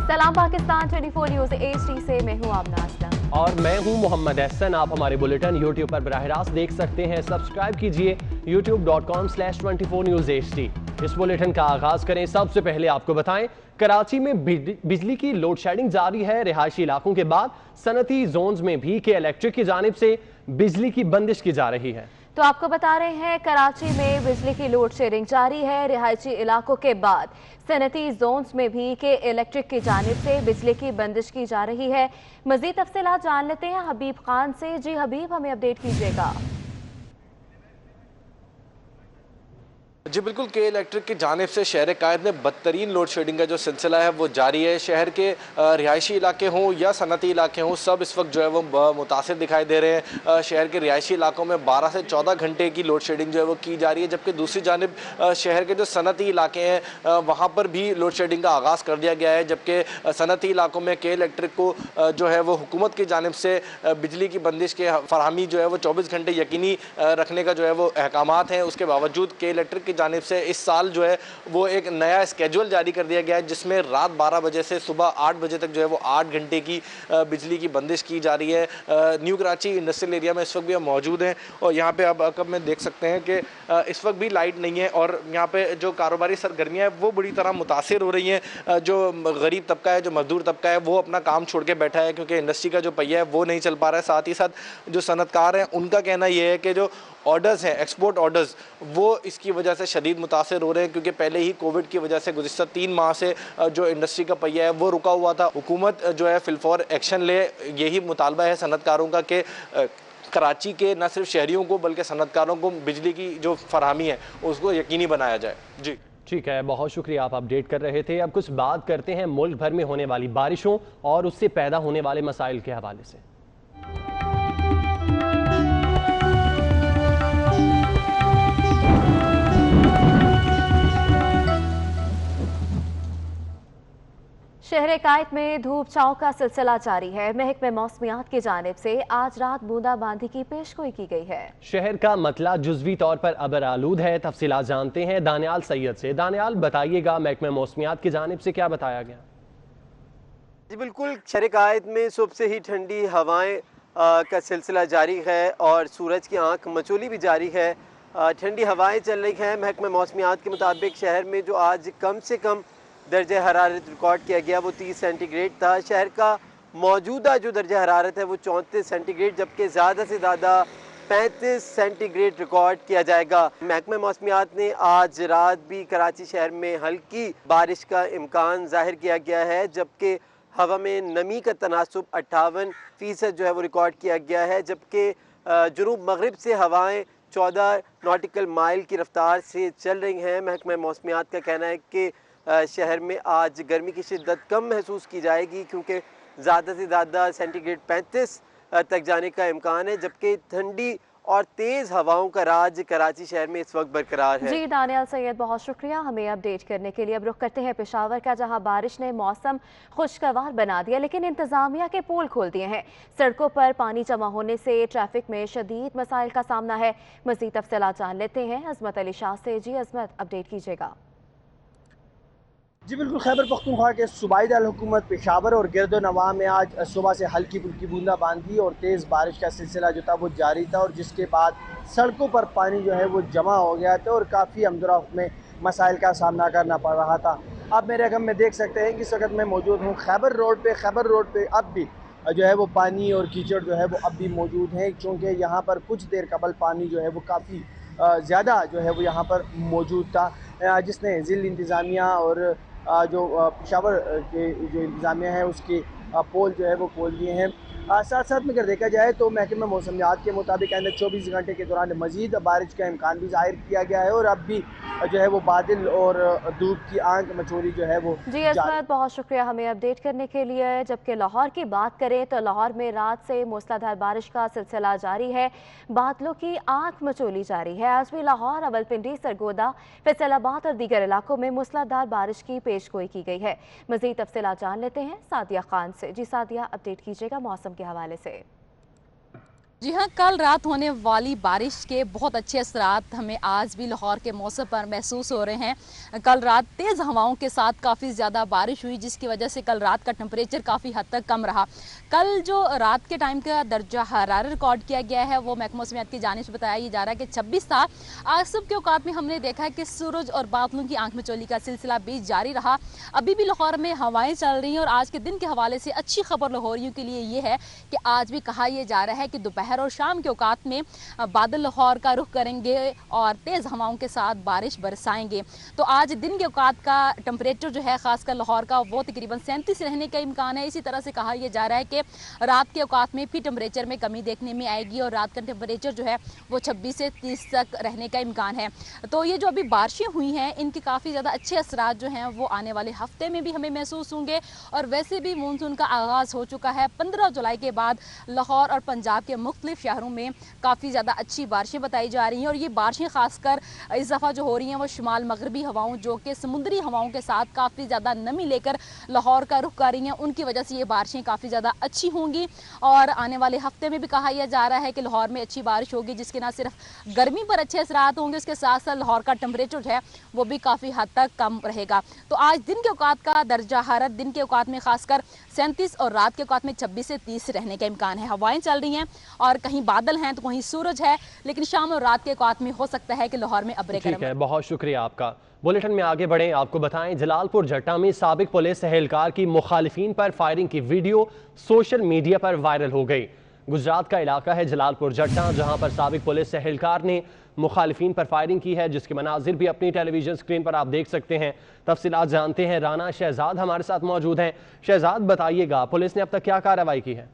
सलाम Pakistan 24 news HD से मैं हूं आमना असलम और मैं हूं मोहम्मद एहसन। आप हमारे बुलेटिन YouTube पर बराह रास्त देख सकते हैं। सब्सक्राइब कीजिए youtube.com/24 News HD। इस बुलेटिन का आगाज करें। सबसे पहले आपको बताएं, कराची में बिजली की लोड शेडिंग जारी है। रिहायशी इलाकों के बाद सनती जोन्स में भी के इलेक्ट्रिक की जानिब से बिजली की बंदिश की जा रही है। तो आपको बता रहे हैं, कराची में बिजली की लोड शेडिंग जारी है। रिहायशी इलाकों के बाद सनती जोन्स में भी के इलेक्ट्रिक की जानिब से बिजली की बंदिश की जा रही है। मजीद तफसीलात जान लेते हैं हबीब खान से। जी हबीब, हमें अपडेट कीजिएगा। जी बिल्कुल, के इलेक्ट्रिक की जानिब से शहर कायद में बदतरीन लोड शेडिंग का जो सिलसिला है वो जारी है। शहर के रिहायशी इलाके हों या सनती इलाके हों, सब इस वक्त जो है वो मुतासिर दिखाई दे रहे हैं। शहर के रिहायशी इलाकों में 12 से 14 घंटे की लोड शेडिंग जो है वो की जा रही है, जबकि दूसरी जानिब शहर के जो सनती इलाके हैं वहाँ पर भी लोड शेडिंग का आगाज़ कर दिया गया है। जबकि सनती इलाकों में के इलेक्ट्रिक को जो है वो हुकूमत की जानिब से बिजली की बंदिश के फरहमी जो है वो 24 घंटे यकीनी रखने का जो है वो अहकामात हैं। उसके बावजूद के इलेक्ट्रिक की जानिब से इस साल जो है वो एक नया स्केड्यूल जारी कर दिया गया है, जिसमें रात 12 बजे से सुबह 8 बजे तक जो है वो 8 घंटे की बिजली की बंदिश की जा रही है। न्यू कराची इंडस्ट्रियल एरिया में इस वक्त भी हम मौजूद हैं और यहाँ पे अब में देख सकते हैं कि इस वक्त भी लाइट नहीं है और यहाँ पे जो कारोबारी सरगर्मियाँ हैं वो बड़ी तरह मुतासिर हो रही हैं। जो गरीब तबका है, जो मजदूर तबका है, वो अपना काम छोड़ के बैठा है क्योंकि इंडस्ट्री का जो पहिया है वो नहीं चल पा रहा है। साथ ही साथ जो सनतकार हैं उनका कहना यह है कि जो ऑर्डर्स हैं, एक्सपोर्ट ऑर्डर्स, वो इसकी वजह से शदीद मुतासिर हो रहे हैं क्योंकि पहले ही कोविड की वजह से गुज़िश्ता 3 माह से जो इंडस्ट्री का पहिया है वो रुका हुआ था। हुकूमत जो है फिलफौर एक्शन ले, यही मुतालबा है सनतकारों का कि कराची के न सिर्फ शहरियों को बल्कि सनतकारों को बिजली की जो फरहमी है उसको यकीनी बनाया जाए। जी ठीक है, बहुत शुक्रिया, आप अपडेट कर रहे थे। अब कुछ बात करते हैं मुल्क भर में होने वाली बारिशों और उससे पैदा होने वाले मसाइल के हवाले से। शहर कायद में धूप छांव का सिलसिला जारी है। महकमे मौसमियात की जानिब से आज रात बूंदाबांदी की पेशगोई की गई है। शहर का मतला जुजवी तौर पर अबर आलूद है। तफसीलात जानते हैं दानियाल सैयद से। दानियाल, बताइएगा महकमे मौसमियात की जानिब से क्या बताया गया? जी बिल्कुल, शहर कायद में सुबह से ही ठंडी हवाएं का सिलसिला जारी है और सूरज की आंख मचोली भी जारी है। ठंडी हवाएं चल रही हैं। महकमे मौसमियात के मुताबिक शहर में जो आज कम से कम दर्जा हरारत रिकॉर्ड किया गया वो 30 सेंटीग्रेड था। शहर का मौजूदा जो दर्जा हरारत है वो 34 सेंटीग्रेड, जबकि ज़्यादा से ज़्यादा 35 सेंटीग्रेड रिकॉर्ड किया जाएगा। महकमा मौसमियात ने आज रात भी कराची शहर में हल्की बारिश का इम्कान जाहिर किया गया है, जबकि हवा में नमी का तनासुब 58% जो है वो रिकॉर्ड किया गया है। जबकि जुनूब मगरिब से हवाएँ 14 नॉटिकल माइल की रफ्तार से चल रही हैं। महकमा मौसमियात का कहना है कि शहर में आज गर्मी की शिद्दत कम महसूस की जाएगी क्योंकि ज़्यादा से ज़्यादा सेंटीग्रेड 35 तक जाने का इम्कान है, जबकि ठंडी और तेज़ हवाओं का राज कराची शहर में इस वक्त बरकरार है। जी दानियाल सैयद, बहुत शुक्रिया हमें अपडेट करने के लिए। अब रुख करते हैं पेशावर का, जहां बारिश ने मौसम खुशगवार बना दिया लेकिन इंतजामिया के पोल खोल दिए हैं। सड़कों पर पानी जमा होने से ट्रैफिक में शदीद मसाइल का सामना है। मज़ीद तफसीलात जान लेते हैं अजमत अली शाह से। जी अजमत, अपडेट कीजिएगा। जी बिल्कुल, खैबर पख्तूनख्वा के सूबाई दारकूमत पेशावर और गिरदोनवा में आज सुबह से हल्की फुल्की बूंदाबांदी और तेज़ बारिश का सिलसिला जो था वो जारी था और जिसके बाद सड़कों पर पानी जो है वो जमा हो गया था और काफ़ी हमदुराफ में मसाइल का सामना करना पड़ रहा था। अब मेरे अगम में देख सकते हैं कि इस वक्त मैं मौजूद हूँ खैबर रोड पे अब भी जो है वो पानी और कीचड़ जो है वो अब भी मौजूद है, क्योंकि यहाँ पर कुछ देर कबल पानी जो है वो काफ़ी ज़्यादा जो है वो यहाँ पर मौजूद था, जिसने ज़िला इंतज़ामिया और जो पेशावर के जो इंतज़ामिया है उसके पोल जो है वो खोल दिए हैं। साथ साथ में अगर देखा जाए तो महकमा मौसमियात के मुताबिक आइंदा 24 घंटे के दौरान मज़ीद बारिश का इम्कान भी जाहिर किया गया है और अब भी जो है वो बादल और धूप की आंख मचोली जो है वो। जी अजमत, बहुत शुक्रिया हमें अपडेट करने के लिए। जबकि लाहौर की बात करें तो लाहौर में रात से मूसलाधार बारिश का सिलसिला जारी है। बादलों की आंख मचोली जारी है। आज भी लाहौर, रावलपिंडी, सरगोदा, फैसलाबाद और दीगर इलाकों में मूसलाधार बारिश की पेशगोई की गई है। मज़ीद तफसीलात जान लेते हैं सादिया खान से। जी सादिया, अपडेट कीजिएगा मौसम के हवाले से। जी हाँ, कल रात होने वाली बारिश के बहुत अच्छे असरात हमें आज भी लाहौर के मौसम पर महसूस हो रहे हैं। कल रात तेज़ हवाओं के साथ काफ़ी ज़्यादा बारिश हुई, जिसकी वजह से कल रात का टेम्परेचर काफ़ी हद तक कम रहा। कल जो रात के टाइम का दर्जा हरारत रिकॉर्ड किया गया है वो महकमा मौसमियात की जानिब से बताया ये जा रहा है कि 26 था। आज सुबह के औकात में हमने देखा है कि सूरज और बादलों की आंख मिचौली का सिलसिला भी जारी रहा। अभी भी लाहौर में हवाएँ चल रही हैं और आज के दिन के हवाले से अच्छी खबर लाहौरियों के लिए ये है कि आज भी कहा यह जा रहा है कि दोपहर और शाम के औकात में बादल लाहौर का रुख करेंगे और तेज़ हवाओं के साथ बारिश बरसाएंगे। तो आज दिन के औकात का टेम्परेचर जो है खासकर लाहौर का वो तकरीबन 37 रहने का इम्कान है। इसी तरह से कहा यह जा रहा है कि रात के औकात में भी टेम्परेचर में कमी देखने में आएगी और रात का टेम्परेचर जो है वो 26 से 30 तक रहने का इम्कान है। तो ये जो अभी बारिशें हुई हैं इनके काफ़ी ज़्यादा अच्छे असरात जो हैं वो आने वाले हफ्ते में भी हमें महसूस होंगे। और वैसे भी मानसून का आगाज़ हो चुका है। 15 जुलाई के बाद लाहौर और पंजाब के मुख्तलिफ शहरों में काफ़ी ज़्यादा अच्छी बारिशें बताई जा रही हैं और ये बारिशें खासकर इस दफ़ा जो हो रही हैं वो शुमाल मगरबी हवाओं जो कि समुद्री हवाओं के साथ काफ़ी ज़्यादा नमी लेकर लाहौर का रुख कर रही हैं, उनकी वजह से ये बारिशें काफ़ी ज़्यादा अच्छी होंगी। और आने वाले हफ्ते में भी कहा यह जा रहा है कि लाहौर में अच्छी बारिश होगी, जिसके ना सिर्फ गर्मी पर अच्छे असरात होंगे, उसके साथ साथ लाहौर का टेम्परेचर जो है वो भी काफ़ी हद तक कम रहेगा। तो आज दिन के औकात का दर्जा हरारत दिन के औकात में खासकर 37 और रात के औकात में 26 से 30 रहने का इम्कान है। हवाएं चल रही हैं और कहीं बादल हैं तो कहीं सूरज है, लेकिन शाम और रात के औकात में हो सकता है कि लाहौर में अब्रे ठीक है, बहुत शुक्रिया आपका। बुलेटिन में आगे बढ़ें, आपको बताएं जलालपुर जट्टा में साबिक पुलिस एहलकार की मुखालिफिन पर फायरिंग की वीडियो सोशल मीडिया पर वायरल हो गई। गुजरात का इलाका है जलालपुर जट्टा, जहां पर साबिक पुलिस एहलकार ने मुखालिफिन पर फायरिंग की है, जिसके मनाजिर भी अपनी टेलीविजन स्क्रीन पर आप देख सकते हैं। तफसीलात जानते हैं, राना शहजाद हमारे साथ मौजूद हैं। शहजाद, बताइएगा पुलिस ने अब तक क्या कार्रवाई की है?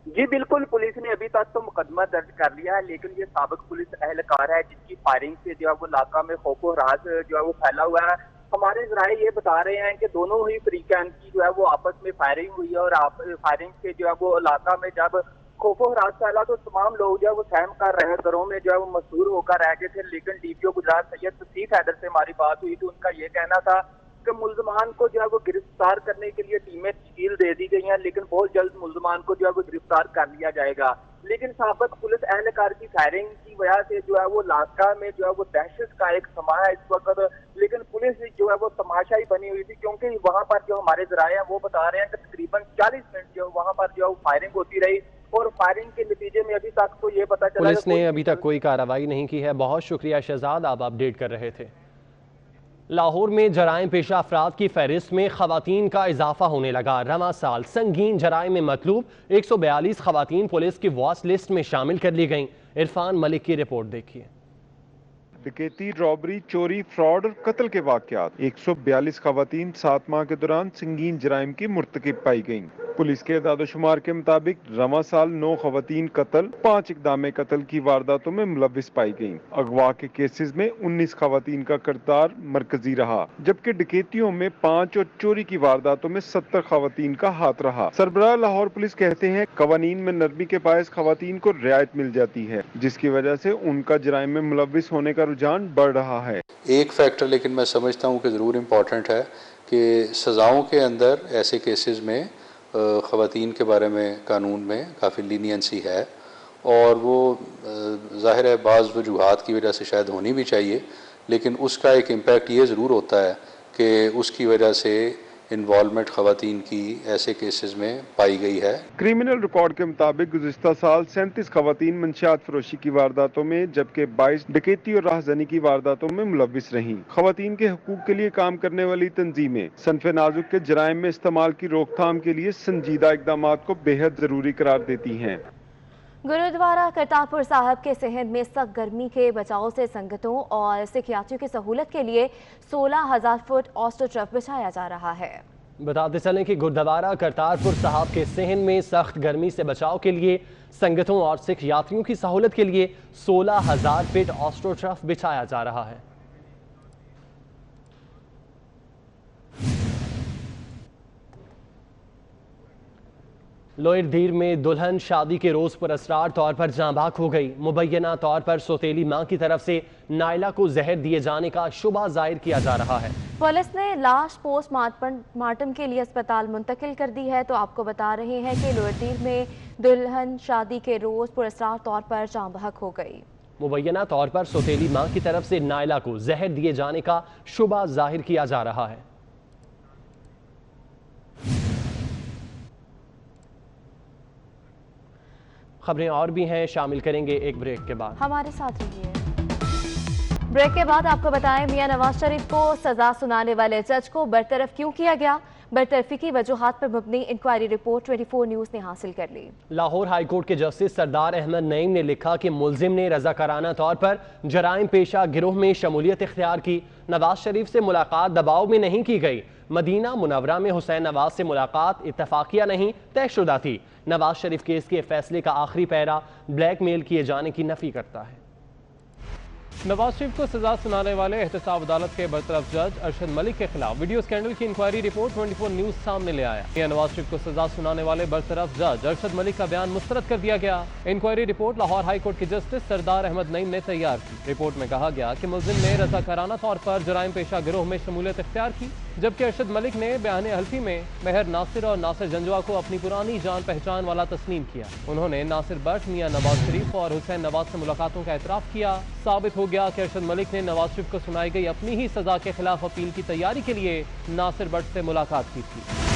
जी बिल्कुल, पुलिस ने अभी तक तो मुकदमा दर्ज कर लिया है, लेकिन ये साबिक पुलिस एहलकार है जिसकी फायरिंग से जो है वो इलाका में खौफो राज जो है वो फैला हुआ है। हमारे जराए ये बता रहे हैं कि दोनों ही फरीकैन की जो है वो आपस में फायरिंग हुई है और फायरिंग से जो है वो इलाका में जब खौफो राज फैला तो तमाम लोग जो है वो सहम कर रहे हैं, घरों में जो है वो मशहूर होकर रह गए थे। लेकिन डीपीओ गुजरात सैयद तौसीफ हैदर से हमारी बात हुई तो उनका ये कहना था कि मुल्जमान को जो है वो गिरफ्तार करने के लिए टीमें तश्कील दे दी गई हैं, लेकिन बहुत जल्द मुल्जमान को जो है वो गिरफ्तार कर लिया जाएगा। लेकिन साबिक पुलिस एहलकार की फायरिंग की वजह से जो है वो इलाका में जो है वो दहशत का एक समा है इस वक्त। लेकिन पुलिस जो है वो तमाशाई बनी हुई थी, क्योंकि वहाँ पर जो हमारे जराए हैं वो बता रहे हैं कि तकरीबन 40 मिनट जो वहाँ पर जो है फायरिंग होती रही और फायरिंग के नतीजे में अभी तक तो ये पता चला पुलिस ने अभी तक कोई कार्रवाई नहीं की है। बहुत शुक्रिया शहजाद, आप अपडेट कर रहे थे। लाहौर में जराइम पेशा अफराद की फहरिस्त में खवातीन का इजाफा होने लगा। रवां साल संगीन जराइम में मतलूब 142 खवातीन पुलिस की वॉच लिस्ट में शामिल कर ली गईं। इरफान मलिक की रिपोर्ट देखिए। डकैती, रॉबरी, चोरी, फ्रॉड और कत्ल के वाकयात 142 खवातीन 7 माह के दौरान संगीन जराइम की मुर्तकिब पाई गईं। पुलिस के इदाद-ओ-शुमार के मुताबिक रवां साल 9 खवातीन कत्ल, 5 इक़दाम कत्ल की वारदातों में मुलव्विस पाई गईं। अगवा के केसेस में 19 खवातीन का किरदार मरकजी रहा, जबकि डकैतियों में 5 और चोरी की वारदातों में 70 खवातीन का हाथ रहा। सरबराह लाहौर पुलिस कहते हैं कवानीन में नरमी के बायस खवातीन को रियायत मिल जाती है, जिसकी वजह से उनका जराइम में मुलव्विस होने का रुझान बढ़ रहा है। एक फैक्टर लेकिन मैं समझता हूँ कि ज़रूर इम्पॉर्टेंट है कि सज़ाओं के अंदर ऐसे केसेस में ख़वातीन के बारे में कानून में काफ़ी लीनियंसी है और वो ज़ाहिर है बाज़ वजूहात की वजह से शायद होनी भी चाहिए, लेकिन उसका एक इम्पैक्ट ये ज़रूर होता है कि उसकी वजह से इन्वॉल्वमेंट खवातीन की ऐसे केसेस में पाई गई है। क्रिमिनल रिकॉर्ड के मुताबिक गुज़िश्ता साल 37 खवातीन मंशियात फरोशी की वारदातों में, जबकि 22 डकैती और राहज़नी की वारदातों में मुलव्विस रहीं। खवातीन के हकूक के लिए काम करने वाली तंजीमें सनफ़े नाजुक के जराइम में इस्तेमाल की रोकथाम के लिए संजीदा इक़दाम को बेहद ज़रूरी करार देती हैं। गुरुद्वारा करतारपुर साहब के सिंध में सख्त गर्मी के बचाव से संगतों और सिख यात्रियों की सहूलत के लिए 16,000 फुट ऑस्ट्रोटर्फ बिछाया जा रहा है। बताते चलें कि गुरुद्वारा करतारपुर साहब के सिंध में सख्त गर्मी से बचाव के लिए संगतों और सिख यात्रियों की सहूलत के लिए 16,000 फीट ऑस्ट्रोटर्फ बिछाया जा रहा है। लोअर धीर में दुल्हन शादी के रोज पर असरार तौर पर जांबाक हो गई। मुबैना तौर पर सौतेली मां की तरफ से नायला को जहर दिए जाने का शुबा जाहिर किया जा रहा है। पुलिस ने लाश पोस्टमार्टम के लिए अस्पताल मुंतकिल कर दी है। तो आपको बता रहे हैं कि लोअर धीर में दुल्हन शादी के रोज पर असरार तौर पर जांबाक हो गई। मुबैना तौर पर सौतेली मां की तरफ से नायला को जहर दिए जाने का शुबा जाहिर किया जा रहा है। खबरें और भी हैं, शामिल करेंगे एक ब्रेक के बाद। हमारे साथ रहिए। ब्रेक के बाद आपको बताएं मियां नवाज शरीफ को सजा सुनाने वाले जज को बरतरफ क्यों किया गया। बरतरफी की वजूहात पर मबनी इंक्वायरी रिपोर्ट 24 न्यूज ने हासिल कर ली। लाहौर हाईकोर्ट के जस्टिस सरदार अहमद नईम ने लिखा कि मुल्जिम ने रजाकाराना तौर पर जराइम पेशा गिरोह में शमूलियत इख्तियार की। नवाज शरीफ से मुलाकात दबाव में नहीं की गई। मदीना मुनव्वरा में हुसैन नवाज से मुलाकात इत्तफाकिया नहीं तयशुदा थी। नवाज शरीफ केस के फैसले का आखिरी पैरा ब्लैकमेल किए जाने की नफी करता है। नवाज शरीफ को सजा सुनाने वाले एहतसाब अदालत के बरतरफ जज अरशद मलिक के खिलाफ वीडियो स्कैंडल की इंक्वायरी रिपोर्ट 24 न्यूज सामने ले आया। नवाज शरीफ को सजा सुनाने वाले बरतरफ जज अरशद मलिक का बयान मुस्तरद कर दिया गया। इंक्वायरी रिपोर्ट लाहौर हाईकोर्ट के जस्टिस सरदार अहमद नईम ने तैयार की। रिपोर्ट में कहा गया कि मुल्जिम ने रजाकाराना तौर पर जराइम पेशा गिरोह में शमूलियत इख्तियार की, जबकि अरशद मलिक ने बयान हल्फी में मेहर नासिर और नासिर जंजुआ को अपनी पुरानी जान पहचान वाला तस्लीम किया। उन्होंने नासिर बट, मियां नवाज शरीफ और हुसैन नवाज से मुलाकातों का एतराफ़ किया। साबित हो गया कि अरशद मलिक ने नवाज शरीफ को सुनाई गई अपनी ही सजा के खिलाफ अपील की तैयारी के लिए नासिर बट से मुलाकात की थी।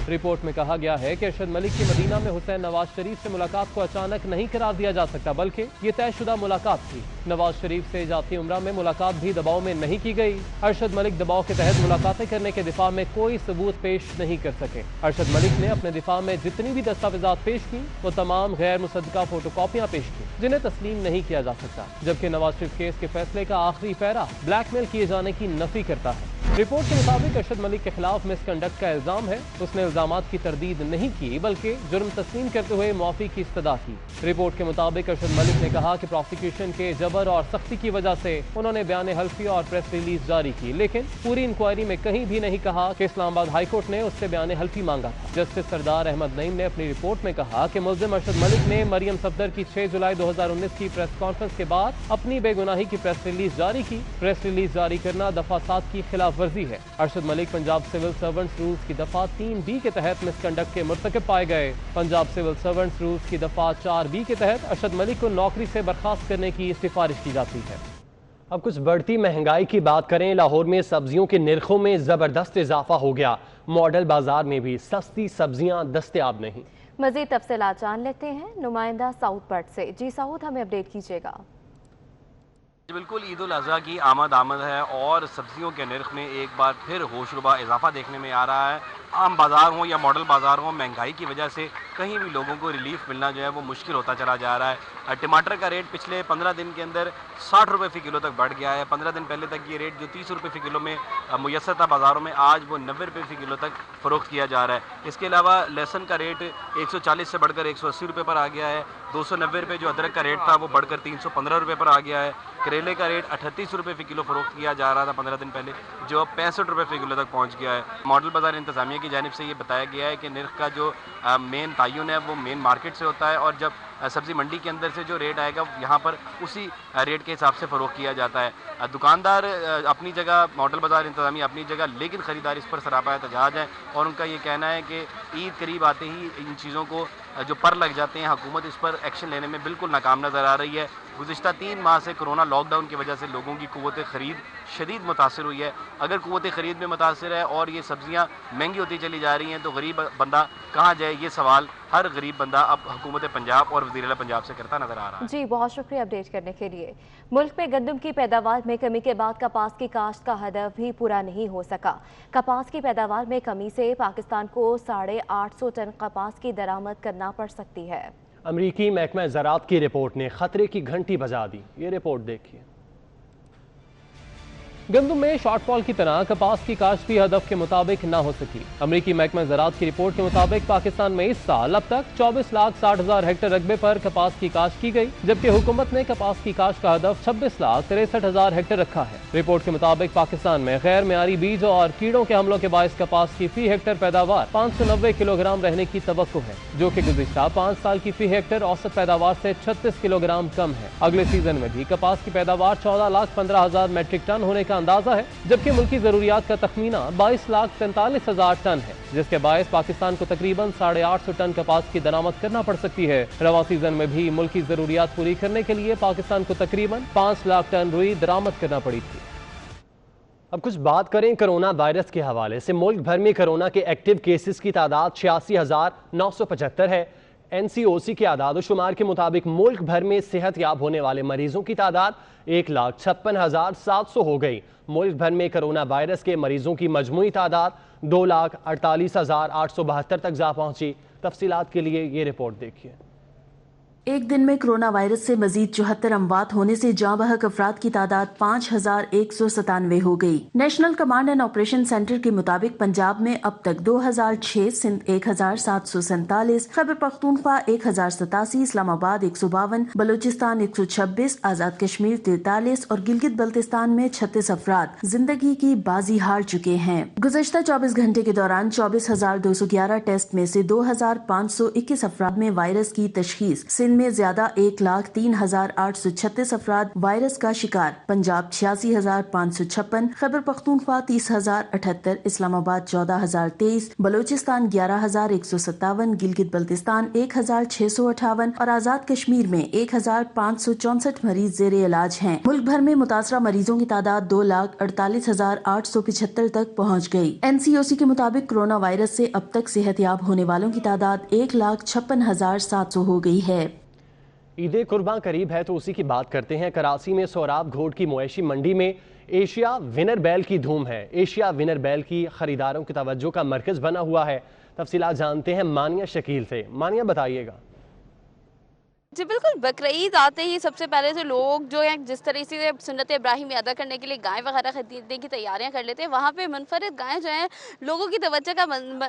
रिपोर्ट में कहा गया है कि अरशद मलिक की मदीना में हुसैन नवाज शरीफ से मुलाकात को अचानक नहीं करार दिया जा सकता, बल्कि ये तयशुदा मुलाकात थी। नवाज शरीफ से जाती उम्रा में मुलाकात भी दबाव में नहीं की गई। अरशद मलिक दबाव के तहत मुलाकातें करने के दिफा में कोई सबूत पेश नहीं कर सके। अरशद मलिक ने अपने दिफा में जितनी भी दस्तावेजात पेश की वो तमाम गैर मुसद्दका फोटोकॉपियां पेश की, जिन्हें तस्लीम नहीं किया जा सकता। जबकि नवाज शरीफ केस के फैसले का आखिरी पैरा ब्लैकमेल किए जाने की नफी करता है। रिपोर्ट के मुताबिक अरशद मलिक के खिलाफ मिसकंडक्ट का इल्जाम है। उसने इल्जामात की तरदीद नहीं की, बल्कि जुर्म तस्लीम करते हुए मुआफी की इस्तदा की। रिपोर्ट के मुताबिक अरशद मलिक ने कहा कि प्रोसिक्यूशन के जबर और सख्ती की वजह से उन्होंने बयान हल्फी और प्रेस रिलीज जारी की, लेकिन पूरी इंक्वायरी में कहीं भी नहीं कहा कि इस्लामाबाद हाईकोर्ट ने उससे बयान हल्फी मांगा था। जस्टिस सरदार अहमद नईम ने अपनी रिपोर्ट में कहा कि मुल्जिम अरशद मलिक ने मरियम सफदर की 6 जुलाई 2019 की प्रेस कॉन्फ्रेंस के बाद अपनी बेगुनाही की प्रेस रिलीज जारी की। प्रेस रिलीज जारी करना दफा 7 की खिलाफ वर्जी है। Arshad Malik Punjab civil servants rules की दफा 3B के तहत मिसकंडक्ट के मुर्तकिब पाए गए। पंजाब सिविल सर्वेंट्स रूल्स की दफा 4B के तहत अरशद मलिक को नौकरी से बर्खास्त करने की सिफारिश की जाती है। अब कुछ बढ़ती महंगाई की बात करें। लाहौर में सब्जियों के निर्खों में जबरदस्त इजाफा हो गया। मॉडल बाजार में भी सस्ती सब्जियां दस्तयाब नहीं। मजीद तफसीलात जान लेते हैं नुमाइंदा साउथ पर्ट से। जी साउथ, हमें अपडेट कीजिएगा। बिल्कुल, ईद उल अज़हा की आमद है और सब्जियों के नर्ख में एक बार फिर होशरुबा इजाफा देखने में आ रहा है। आम बाज़ार हो या मॉडल बाज़ार हो, महंगाई की वजह से कहीं भी लोगों को रिलीफ मिलना जो है वो मुश्किल होता चला जा रहा है। टमाटर का रेट पिछले 15 दिन के अंदर 60 रुपये फ़ी किलो तक बढ़ गया है। 15 दिन पहले तक ये रेट जो 30 रुपये फ़ी किलो में मुयस्सर था बाज़ारों में, आज वो 90 रुपये फ़ी किलो तक फ़रोख्त किया जा रहा है। इसके अलावा लहसुन का रेट 140 से बढ़कर 180 रुपये पर आ गया है। 290 रुपये जो अदरक का रेट था वो बढ़कर 315 रुपये पर आ गया है। करेले का रेट 38 रुपये फ़ी किलो फ़रोख्त किया जा रहा था 15 दिन पहले, जो 65 रुपये फ़ी किलो तक पहुँच गया है। मॉडल बाज़ार इंतज़ामिया की जानिब से ये बताया गया है कि निर्ख का जो मेन तयन है वो मेन मार्केट से होता है और जब सब्ज़ी मंडी के अंदर से जो रेट आएगा यहाँ पर उसी रेट के हिसाब से फ़रोख्त किया जाता है। दुकानदार अपनी जगह, मॉडल बाज़ार इंतज़ामिया अपनी जगह, लेकिन ख़रीदार इस पर सरापा एहतजाज है और उनका ये कहना है कि ईद करीब आते ही इन चीज़ों को जो पर लग जाते हैं, हुकूमत इस पर एक्शन लेने में बिल्कुल नाकाम नज़र आ रही है। गुज़िश्ता 3 माह से कोरोना लॉकडाउन की वजह से लोगों की क़ुव्वत ख़रीद शदीद मुतासर हुई है। अगर क़ुव्वत ख़रीद में मुतासर है और ये सब्ज़ियाँ महंगी होती चली जा रही हैं तो गरीब बंदा कहाँ जाए, ये सवाल हर गरीब बंदा अब हुकूमत पंजाब और वज़ीर आला पंजाब से करता नज़र आ रहा है। जी, बहुत शुक्रिया अपडेट करने के लिए। मुल्क में गंदम की पैदावार में कमी के बाद कपास की काश्त का हदफ भी पूरा नहीं हो सका। कपास की पैदावार में कमी से पाकिस्तान को 850 टन कपास की दरामद करना पड़ सकती है। अमरीकी महकमा ज़राअत की रिपोर्ट ने खतरे की घंटी बजा दी। ये रिपोर्ट देखिए। गंदम में शॉर्टफॉल की तरह कपास की काश्त भी हदफ के मुताबिक न हो सकी। अमरीकी महकमा ज़राअत की रिपोर्ट के मुताबिक पाकिस्तान में इस साल अब तक 24,60,000 हेक्टेयर रकबे पर कपास की काश्त की गई, जबकि हुकूमत ने कपास की काश्त का हदफ 26,63,000 हेक्टेयर रखा है। रिपोर्ट के मुताबिक पाकिस्तान में गैर मेयारी बीज और कीड़ों के हमलों के बायस कपास की फी हेक्टेयर पैदावार 590 किलोग्राम रहने की तवक्को है, जो कि गुज़िश्ता 5 साल की फी हेक्टेयर औसत पैदावार से 36 किलोग्राम कम है। अगले सीजन में भी कपास की पैदावार 14,15,000 मेट्रिक टन होने का अंदाजा है, जबकि मुल्की जरूरियात का तखमीना 22,43,000 टन है, जिसके बायस पाकिस्तान को तकरीबन 850 टन कपास की दरामद करना पड़ सकती है। रवा सीजन में भी मुल्की जरूरियात पूरी करने के लिए पाकिस्तान को तकरीबन 5 लाख टन रुई दरामद करना पड़ी थी। अब कुछ बात करें कोरोना वायरस के हवाले से। मुल्क भर में कोरोना के एक्टिव केसेस की तादाद 86,975 है। NCOC के आदाद-ओ-शुमार के मुताबिक मुल्क भर में सेहत याब होने वाले मरीजों की तादाद 1,56,700 हो गई। मुल्क भर में कोरोना वायरस के मरीजों की मजमूई तादाद 2,48,872 तक जा पहुंची। तफसीलात के लिए ये रिपोर्ट देखिए। एक दिन में कोरोना वायरस से मजीद 74 अमवात होने से जाँ बहक अफराद की तादाद 5,197 हो गई। National command and operation centre के मुताबिक पंजाब में अब तक 2,006, सिंध 1,747, खैबर पख्तूनख्वा 1,087, इस्लामाबाद 152, बलूचिस्तान 126, आजाद कश्मीर 43 और गिलगित बल्तिस्तान में 36 अफराद जिंदगी की बाजी हार चुके हैं। गुज़श्ता 24 घंटे के दौरान 24,211 टेस्ट में से 2,521 अफराद में वायरस की तशखीस। सिंध में ज्यादा 1,03,836 अफराद वायरस का शिकार। पंजाब 86,556, खैबर पख्तूनख्वा 30,078, इस्लामाबाद 14,023, बलूचिस्तान 11,157, गिलगित बल्तिस्तान 1,658 और आजाद कश्मीर में 1,564 मरीज जेरे इलाज हैं। मुल्क भर में मुतासरा मरीजों की तादाद 2,48,875 तक पहुँच गयी। NCOC के मुताबिक कोरोना वायरस से अब तक सेहतयाब होने वालों की तादाद 1,56,700 हो गई है। ईद कुर्बान करीब है तो उसी की बात करते हैं। कराची में सोराब घोट की मवेशी मंडी में एशिया विनर बैल की धूम है। एशिया विनर बैल की खरीदारों की तवज्जो का मरकज बना हुआ है। तफसीलात जानते हैं मानिया शकील से। मानिया, बताइएगा। जी बिल्कुल, बकरीद आते ही सबसे पहले तो लोग जो है जिस तरह से सुन्नत इब्राहिम अदा करने के लिए गाय वगैरह खरीदने की तैयारियां कर लेते हैं, वहाँ पे मुनफरिद गायें जो हैं लोगों की तवज्जो का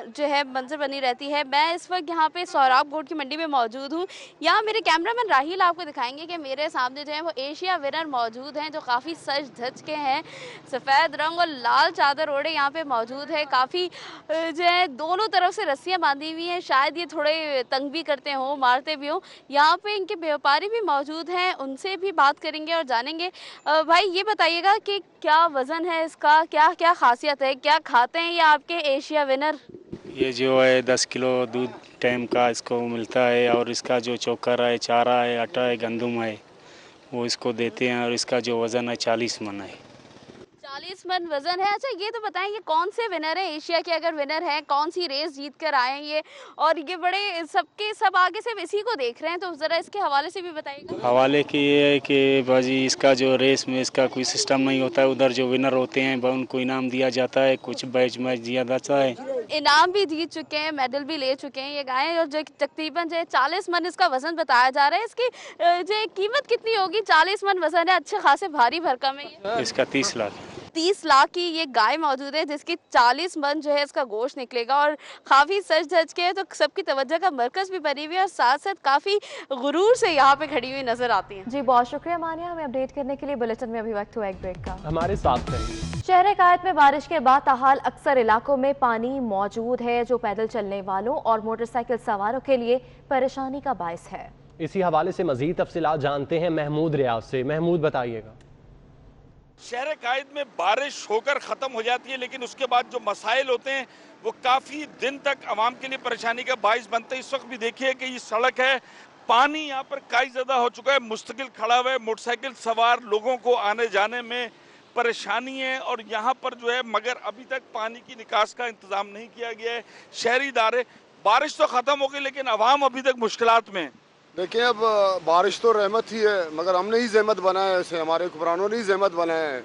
जो है मंजर बनी रहती है। मैं इस वक्त यहाँ पे सोराब घोट की मंडी में मौजूद हूँ। यहाँ मेरे कैमरामैन राहिल आपको दिखाएंगे कि मेरे सामने जो है वो एशिया विनर मौजूद हैं, जो काफ़ी सज धज के हैं, सफ़ेद रंग और लाल चादर ओढ़े यहाँ पे मौजूद है। काफ़ी जो है दोनों तरफ से रस्सियाँ बांधी हुई हैं, शायद ये थोड़े तंग भी करते हों, मारते भी हों। यहाँ पे इनके व्यापारी भी मौजूद हैं, उनसे भी बात करेंगे और जानेंगे। भाई ये बताइएगा कि क्या वज़न है इसका, क्या क्या खासियत है, क्या खाते हैं ये आपके एशिया विनर? ये जो है 10 किलो दूध टाइम का इसको मिलता है और इसका जो चोकर है, चारा है, आटा है, गंदम है, वो इसको देते हैं और इसका जो वज़न है 40 मन है। 40 मन वजन है। अच्छा ये तो बताएं ये कौन से विनर है एशिया के, अगर विनर है कौन सी रेस जीत कर आए हैं ये, और ये बड़े सबके सब आगे से इसी को देख रहे हैं, तो जरा इसके हवाले से भी बताइएगा। हवाले की ये है कि बाजी इसका जो रेस में इसका कोई सिस्टम नहीं होता है। उधर जो विनर होते हैं उनको इनाम दिया जाता है, कुछ बैच मैच दिया जाता है। इनाम भी जीत चुके हैं, मेडल भी ले चुके हैं ये गायें, और जो तकरीबन जो 40 मन इसका वजन बताया जा रहा है। इसकी जो कीमत कितनी होगी? 40 मन वजन है, अच्छे खासे भारी भरकम है। इसका 30 लाख 30 लाख की ये गाय मौजूद है, जिसकी 40 मन जो है इसका गोश्त निकलेगा, और काफ़ी सज धज के है, तो सबकी तवज्जो का मरकज भी बनी हुई है और साथ साथ काफ़ी गुरूर से यहाँ पे खड़ी हुई नजर आती हैं। जी बहुत शुक्रिया मानिया, हमें अपडेट करने के लिए। बुलेटिन में अभी वक्त हुआ एक ब्रेक का, हमारे साथ रहिए। शहर कायद में बारिश के बाद ताहाल अक्सर इलाकों में पानी मौजूद है, जो पैदल चलने वालों और मोटरसाइकिल सवारों के लिए परेशानी का बायस है। इसी हवाले से मजीद तफसीलात जानते हैं महमूद रियाज से। महमूद, बताइएगा। शहर कायद में बारिश होकर ख़त्म हो जाती है, लेकिन उसके बाद जो मसाइल होते हैं वो काफ़ी दिन तक आवाम के लिए परेशानी का बाइस बनते हैं। इस वक्त भी देखिए कि ये सड़क है, पानी यहाँ पर काई ज़्यादा हो चुका है, मुस्तकिल खड़ा हुआ है, मोटरसाइकिल सवार लोगों को आने जाने में परेशानी है। और यहाँ पर जो है मगर अभी तक पानी की निकास का इंतज़ाम नहीं किया गया है। शहरी इदारे, बारिश तो ख़त्म हो गई लेकिन आवाम अभी तक मुश्किलात में। देखिए अब बारिश तो रहमत ही है, मगर हमने ही जहमत बनाया है इसे, हमारे हुक्मरानों ने ही जहमत बनाया है।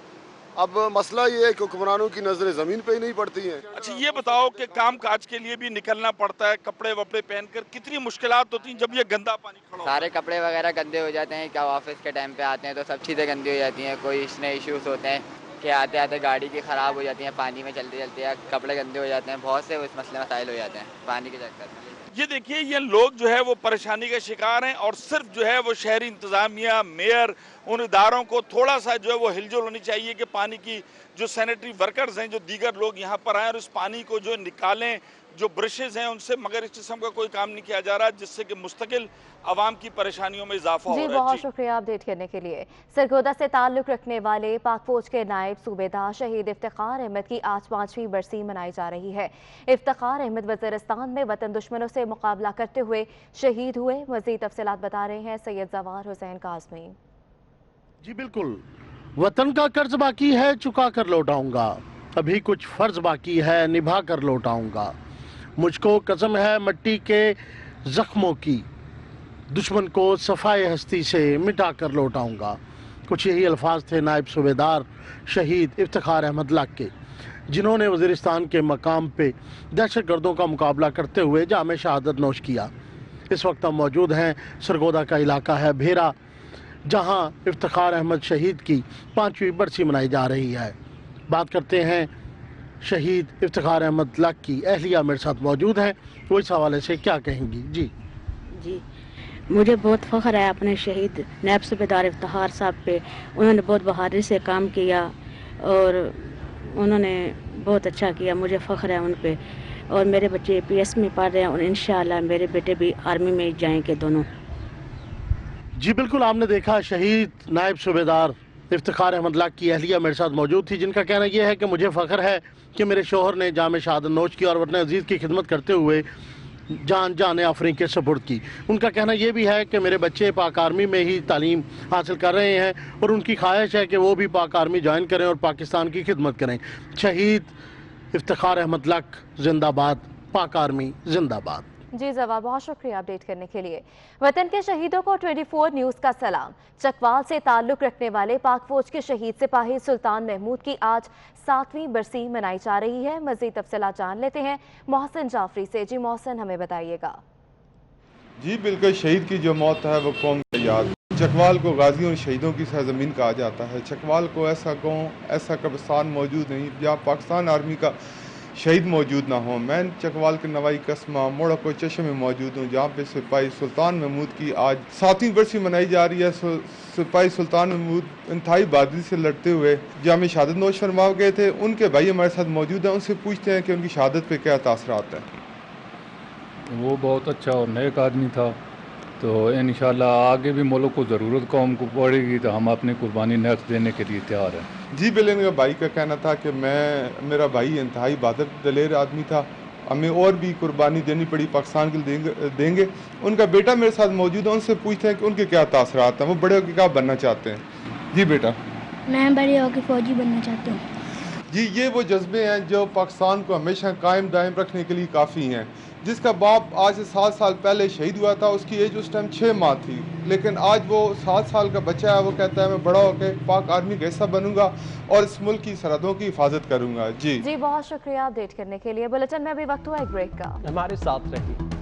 अब मसला ये है कि हुक्मरानों की नजरें ज़मीन पे ही नहीं पड़ती हैं। अच्छा ये बताओ कि काम काज के लिए भी निकलना पड़ता है, कपड़े वपड़े पहनकर, कितनी मुश्किलात होती हैं जब ये गंदा पानी खड़ा हो? सारे कपड़े वगैरह गंदे हो जाते हैं, क्या ऑफिस के टाइम पे आते हैं तो सब चीज़ें गंदी हो जाती हैं, कोई इसने इश्यूज होते हैं। कि आते आते गाड़ी की ख़राब हो जाती है, पानी में चलते चलते या कपड़े गंदे हो जाते हैं, बहुत से उस मसले मसाइल हो जाते हैं पानी के चक्कर में। ये देखिए ये लोग जो है वो परेशानी का शिकार हैं और सिर्फ जो है वो शहरी इंतजामिया, मेयर, उन इदारों को थोड़ा सा जो है वो हिलजुल होनी चाहिए कि पानी की जो सैनिटरी वर्कर्स हैं, जो दीगर लोग यहाँ पर आए और इस पानी को जो निकालें, जो ब्रशेज हैं उनसे, मगर इस किस्म का कोई काम नहीं किया जा रहा, जिससे कि मुस्तकिल आवाम की परेशानियों में इजाफा हो रहा है। बहुत शुक्रिया अपडेट करने के लिए। सरगोदा से ताल्लुक रखने वाले पाक फौज के नायब सूबेदार शहीद इफ्तिखार अहमद की आज 5वीं बरसी मनाई जा रही है। इफ्तिखार अहमद वज़ीरिस्तान में वतन दुश्मनों से मुकाबला करते हुए शहीद हुए। मज़ीद तफसीलात बता रहे हैं सैयद जवार हुसैन काज़मी। जी बिल्कुल, वतन का कर्ज बाकी है, चुका कर लौटाऊंगा, अभी कुछ फर्ज बाकी है, निभा कर लौटाऊंगा, मुझको कसम है मिट्टी के जख्मों की, दुश्मन को सफाए हस्ती से मिटा कर लौटाऊंगा। कुछ यही अल्फाज थे नायब सूबेदार शहीद इफ्तिखार अहमद लाक के, जिन्होंने वज़ीरिस्तान के मकाम पे दहशतगर्दों का मुकाबला करते हुए जामे शहादत नोश किया। इस वक्त हम मौजूद हैं, सरगोदा का इलाका है भेरा, जहां इफ्तिखार अहमद शहीद की 5वीं बरसी मनाई जा रही है। बात करते हैं शहीद इफ्तिखार अहमद लाक की, अहलिया मेरे साथ मौजूद हैं, वो इस हवाले से क्या कहेंगी। जी जी, मुझे बहुत फ़ख्र है अपने शहीद नायब सूबेदार इफ्तिखार साहब पे। उन्होंने बहुत बहादुरी से काम किया और उन्होंने बहुत अच्छा किया, मुझे फ़ख्र है उन पे। और मेरे बच्चे APS में पढ़ रहे हैं और इंशाअल्लाह मेरे बेटे भी आर्मी में जाएंगे दोनों। जी बिल्कुल, आपने देखा शहीद नायब सूबेदार इफ्तिखार अहमद लाक की अहलिया मेरे साथ मौजूद थी, जिनका कहना यह है कि मुझे फ़ख्र है कि मेरे शोहर ने जामे शहादत नोश की और वतन अजीज़ की खिदमत करते हुए जान आफरीन के सपुर्द की। उनका कहना यह भी है कि मेरे बच्चे पाक आर्मी में ही तालीम हासिल कर रहे हैं और उनकी ख्वाहिश है कि वो भी पाक आर्मी ज्वाइन करें और पाकिस्तान की खिदमत करें। शहीद इफ्तिखार अहमद लाक जिंदाबाद, पाक आर्मी जिंदाबाद। जी जवाब, बहुत शुक्रिया अपडेट करने के लिए। वतन के शहीदों को 24 न्यूज़ का सलाम। चकवाल से ताल्लुक रखने वाले पाक फौज के शहीद सिपाही सुल्तान महमूद की आज 7वीं बरसी मनाई जा रही है। मज़ीद तफसीलात जान लेते हैं मोहसिन जाफरी से। जी मोहसिन, हमें बताइएगा। जी बिल्कुल, शहीद की जो मौत है वो कौम की याद। चकवाल को गाजियों और शहीदों की सरजमीन कहा जाता है। चकवाल को ऐसा गाँव, ऐसा कब्रिस्तान मौजूद नहीं जहाँ पाकिस्तान आर्मी का शहीद मौजूद ना हो। मैं चकवाल के नवाई कस्मा मोड़ा को चशे में मौजूद हूँ, जहाँ पे सिपाही सुल्तान महमूद की आज 7वीं बरसी मनाई जा रही है। सिपाही सुल्तान महमूद इंतहाई बहादुरी से लड़ते हुए जामे शहादत नोश फरमा गए थे। उनके भाई हमारे साथ मौजूद हैं, उनसे पूछते हैं कि उनकी शहादत पे क्या तासरात हैं। वो बहुत अच्छा और नेक आदमी था, तो इंशाल्लाह आगे भी मुल्क को ज़रूरत कौम को पड़ेगी तो हम अपनी कुर्बानी नेक्स्ट देने के लिए तैयार हैं। जी बिल्कुल, मेरा भाई का कहना था कि मेरा भाई इंतहाई बहादुर दलेर आदमी था, हमें और भी कुर्बानी देनी पड़ी, पाकिस्तान के लिए देंगे। उनका बेटा मेरे साथ मौजूद है, उनसे पूछते हैं कि उनके क्या तासरात हैं, वो बड़े होकर क्या बनना चाहते हैं। जी बेटा। मैं बड़े होकर फ़ौजी बनना चाहता हूँ। जी, ये वो जज्बे हैं जो पाकिस्तान को हमेशा कायम दायम रखने के लिए काफ़ी हैं। जिसका बाप आज से 7 साल पहले शहीद हुआ था, उसकी एज उस टाइम 6 माह थी, लेकिन आज वो 7 साल का बच्चा है। वो कहता है मैं बड़ा होकर पाक आर्मी का हिस्सा बनूंगा और इस मुल्क की सरहदों की हिफाजत करूंगा। जी जी, बहुत शुक्रिया अपडेट करने के लिए। बुलेटिन में अभी वक्त हुआ एक ब्रेक का, हमारे साथ रहिए।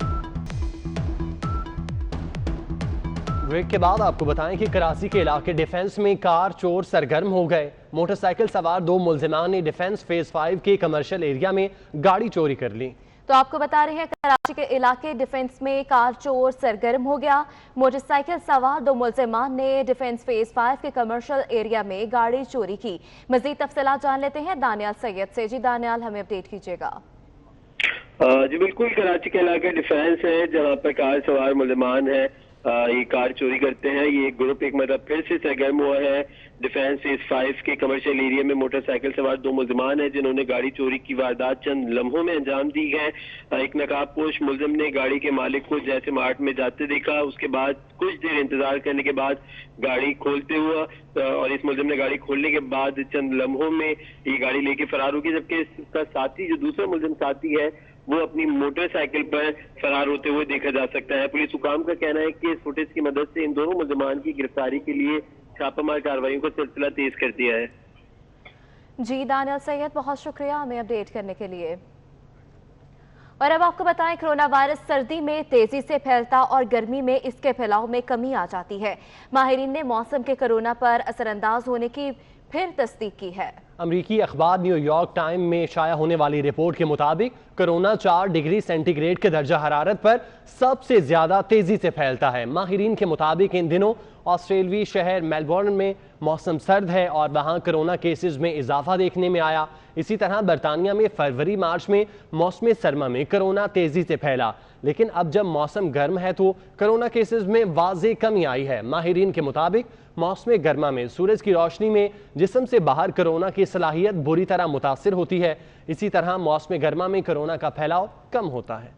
ब्रेक के बाद आपको बताएं कि कराची के इलाके डिफेंस में कार चोर सरगर्म हो गए। मोटरसाइकिल सवार 2 मुलजिमान ने डिफेंस फेज 5 के कमर्शियल एरिया में गाड़ी चोरी कर ली। तो आपको बता रहे हैं कराची के इलाके डिफेंस में कार चोर सरगर्म हो गया। मोटरसाइकिल सवार 2 मुलजिमान ने डिफेंस फेज 5 के कमर्शियल एरिया में गाड़ी चोरी की। मजीद तफसीलात जान लेते हैं दानियाल सैयद से। जी दानियाल, हमें अपडेट कीजिएगा। जी बिल्कुल, कराची के इलाके डिफेंस है जहाँ पर कार सवार मुलजिमान है, ये कार चोरी करते हैं। ये ग्रुप एक मतलब फिर से सरगर्म हुआ है। डिफेंस फेज 5 के कमर्शियल एरिया में मोटरसाइकिल सवार 2 मुलजिमान हैं जिन्होंने गाड़ी चोरी की वारदात चंद लम्हों में अंजाम दी है। एक नकाबपोश मुलजिम ने गाड़ी के मालिक को जैसे मार्ट में जाते देखा, उसके बाद कुछ देर इंतजार करने के बाद गाड़ी खोलते हुआ और इस मुलजिम ने गाड़ी खोलने के बाद चंद लम्हों में ये गाड़ी लेके फरार हो गई, जबकि इसका साथी जो दूसरा मुलजिम साथी है वो अपनी मोटरसाइकिल पर फरार होते हुए देखा जा सकता है। पुलिस हुकाम का कहना है कि इस फुटेज की मदद से इन दोनों मुलजिमान की गिरफ्तारी के लिए छापामार कार्रवाई का सिलसिला तेज कर दिया है। जी दानियाल सैयद, बहुत शुक्रिया हमें अपडेट करने के लिए। और अब आपको बताएं, कोरोना वायरस सर्दी में तेजी से फैलता और गर्मी में इसके फैलाव में कमी आ जाती है। माहिरीन ने मौसम के कोरोना पर असरअंदाज होने की फिर तस्दीक की है। अमरीकी अखबार न्यूयॉर्क टाइम में शाया होने वाली रिपोर्ट के मुताबिक कोरोना 4 डिग्री सेंटीग्रेड के दर्जा हरारत पर सबसे ज्यादा तेजी से फैलता है। माहिरीन के मुताबिक इन दिनों ऑस्ट्रेलियाई शहर मेलबर्न में मौसम सर्द है और वहां कोरोना केसेस में इजाफा देखने में आया। इसी तरह बरतानिया में फरवरी मार्च में मौसम सरमा में कोरोना तेजी से फैला, लेकिन अब जब मौसम गर्म है तो कोरोना केसेस में वाज़ेह कमी आई है। माहिरीन के मुताबिक मौसम गर्मा में सूरज की रोशनी में जिस्म से बाहर कोरोना की सलाहियत बुरी तरह मुतासिर होती है। इसी तरह मौसम गर्मा में कोरोना का फैलाव कम होता है।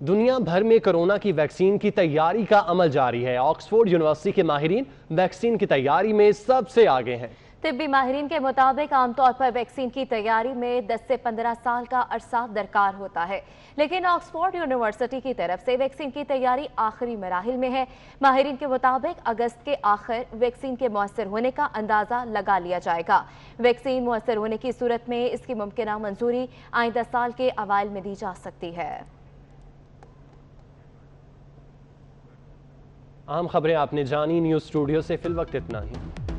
दुनिया भर में कोरोना की वैक्सीन की तैयारी का अमल जारी है। ऑक्सफोर्ड यूनिवर्सिटी के माहिरीन वैक्सीन की तैयारी में सबसे आगे हैं। तिब्बी माहिरीन के मुताबिक आमतौर पर वैक्सीन की तैयारी में 10 से 15 साल का अरसा दरकार होता है, लेकिन ऑक्सफोर्ड यूनिवर्सिटी की तरफ से वैक्सीन की तैयारी आखिरी मराहिल में है। माहिरीन के मुताबिक अगस्त के आखिर वैक्सीन के मुअस्सर होने का अंदाजा लगा लिया जाएगा। वैक्सीन मुअस्सर होने की सूरत में इसकी मुमकिना मंजूरी आइंदा साल के अवाइल में दी जा सकती है। अहम खबरें आपने जानी। न्यूज़ स्टूडियो से फिल वक्त इतना ही।